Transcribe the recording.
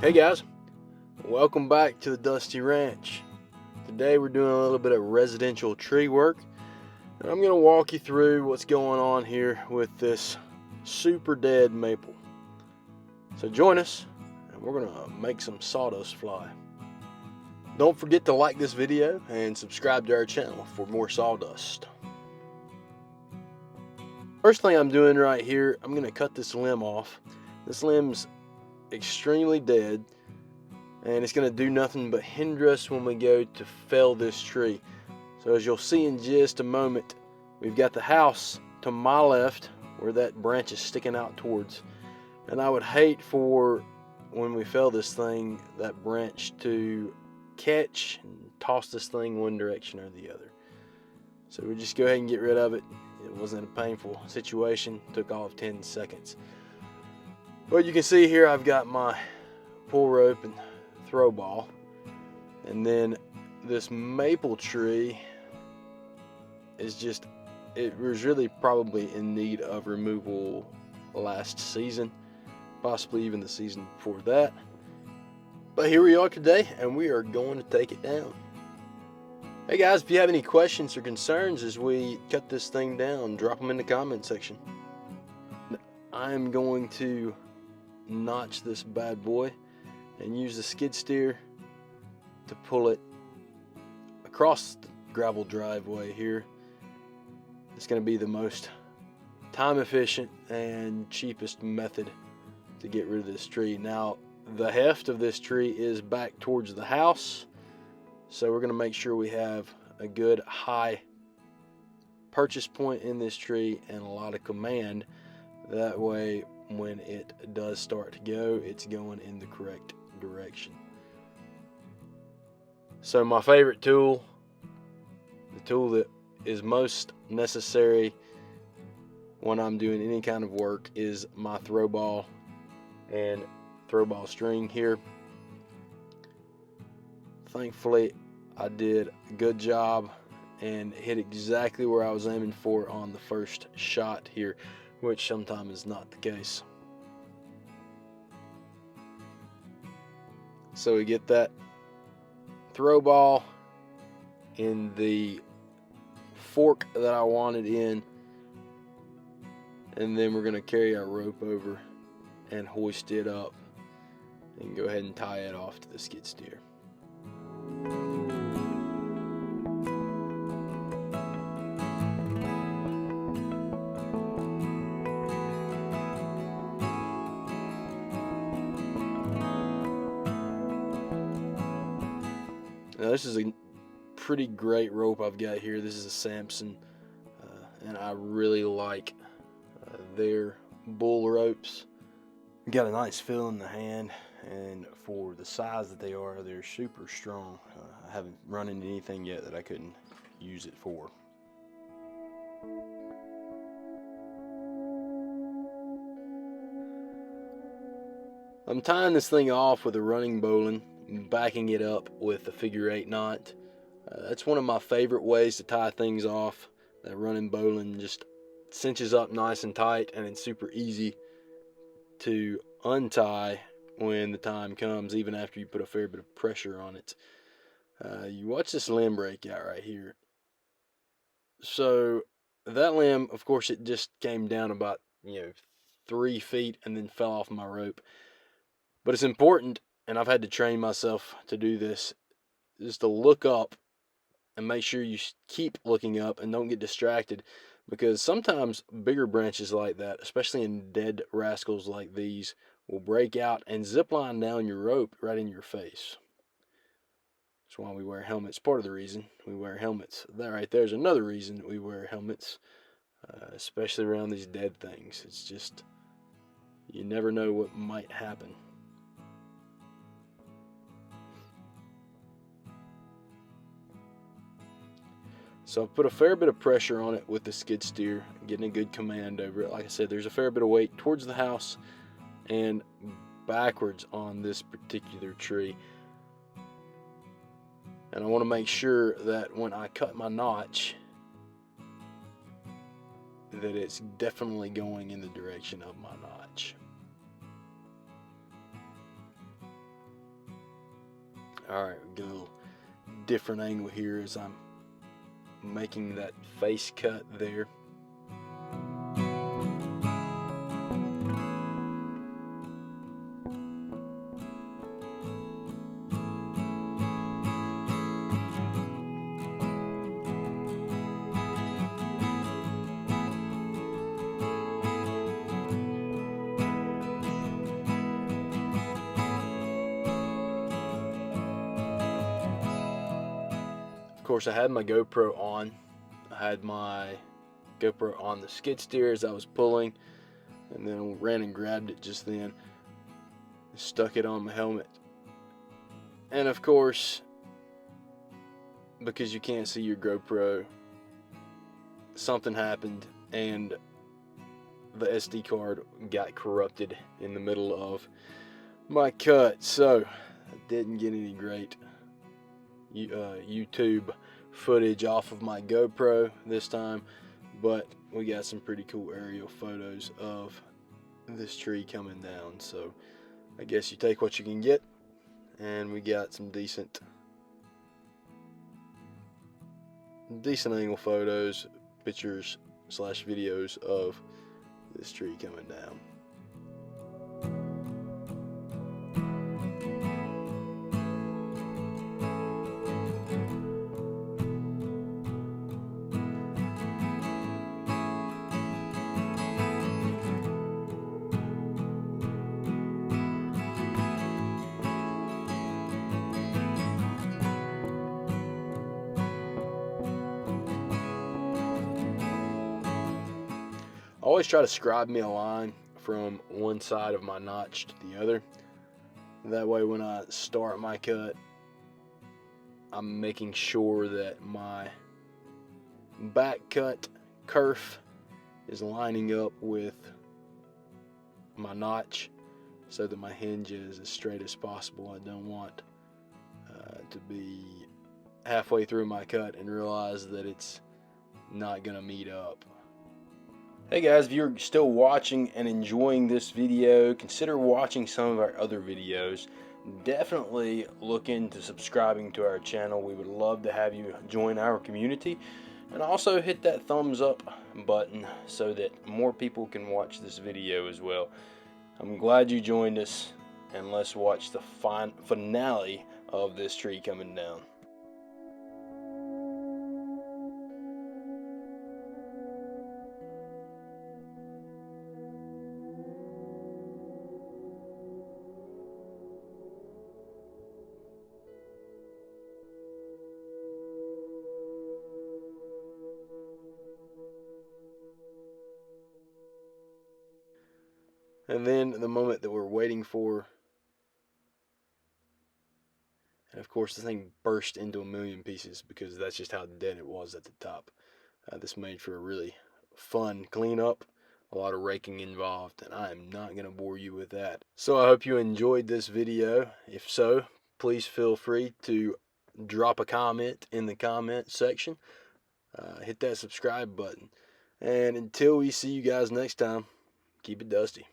Hey guys, welcome back to the Dusty Ranch. Today we're doing a little bit of residential tree work, and I'm going to walk you through what's going on here with this super dead maple. So join us, and we're going to make some sawdust fly. Don't forget to like this video and subscribe to our channel for more sawdust. First thing I'm doing right here, I'm going to cut this limb off. This limb's extremely dead, and it's going to do nothing but hinder us when we go to fell this tree. So as you'll see in just a moment, we've got the house to my left where that branch is sticking out towards, and I would hate for when we fell this thing, that branch to catch and toss this thing one direction or the other. So we just go ahead and get rid of it. It wasn't a painful situation, took all of 10 seconds. But you can see here I've got my pull rope and throw ball, and then this maple tree is just, it was really probably in need of removal last season, possibly even the season before that. But here we are today, and we are going to take it down. Hey guys, if you have any questions or concerns as we cut this thing down, drop them in the comment section. I'm going to notch this bad boy and use the skid steer to pull it across the gravel driveway here. It's going to be the most time efficient and cheapest method to get rid of this tree. Now, the heft of this tree is back towards the house, so we're going to make sure we have a good high purchase point in this tree and a lot of command. That way, when it does start to go, it's going in the correct direction. So my favorite tool, the tool that is most necessary when I'm doing any kind of work, is my throw ball and throw ball string here. Thankfully, I did a good job and hit exactly where I was aiming for on the first shot here, which sometimes is not the case. So we get that throw ball in the fork that I wanted in, and then we're going to carry our rope over and hoist it up and go ahead and tie it off to the skid steer. Now this is a pretty great rope I've got here. This is a Samson, and I really like their bull ropes. Got a nice feel in the hand, and for the size that they are, they're super strong. I haven't run into anything yet that I couldn't use it for. I'm tying this thing off with a running bowline, backing it up with a figure-8 knot. That's one of my favorite ways to tie things off. That running bowline just cinches up nice and tight, and it's super easy to untie when the time comes, even after you put a fair bit of pressure on it. You watch this limb break out right here. So that limb, of course, it just came down about 3 feet and then fell off my rope. But it's important, and I've had to train myself to do this, is to look up and make sure you keep looking up and don't get distracted, because sometimes bigger branches like that, especially in dead rascals like these, will break out and zip line down your rope right in your face. That's why we wear helmets. Part of the reason we wear helmets. That right there is another reason we wear helmets, especially around these dead things. It's just, you never know what might happen. So I've put a fair bit of pressure on it with the skid steer, getting a good command over it. Like I said, there's a fair bit of weight towards the house and backwards on this particular tree. And I want to make sure that when I cut my notch, that it's definitely going in the direction of my notch. Alright, we get a little different angle here as I'm making that face cut there. Of course, I had my GoPro on. I had my GoPro on the skid steer as I was pulling, and then ran and grabbed it just then, stuck it on my helmet. And of course, because you can't see your GoPro, something happened and the SD card got corrupted in the middle of my cut, so I didn't get any great YouTube footage off of my GoPro this time, but we got some pretty cool aerial photos of this tree coming down. So I guess you take what you can get, and we got some decent angle photos, pictures / videos of this tree coming down. I always try to scribe me a line from one side of my notch to the other. That way when I start my cut, I'm making sure that my back cut kerf is lining up with my notch so that my hinge is as straight as possible. I don't want to be halfway through my cut and realize that it's not going to meet up. Hey guys, if you're still watching and enjoying this video, consider watching some of our other videos. Definitely look into subscribing to our channel. We would love to have you join our community, and also hit that thumbs up button so that more people can watch this video as well. I'm glad you joined us, and let's watch the finale of this tree coming down. And then the moment that we're waiting for, and of course the thing burst into a million pieces because that's just how dead it was at the top. This made for a really fun cleanup, a lot of raking involved, and I am not going to bore you with that. So I hope you enjoyed this video. If so, please feel free to drop a comment in the comment section. Hit that subscribe button. And until we see you guys next time, keep it dusty.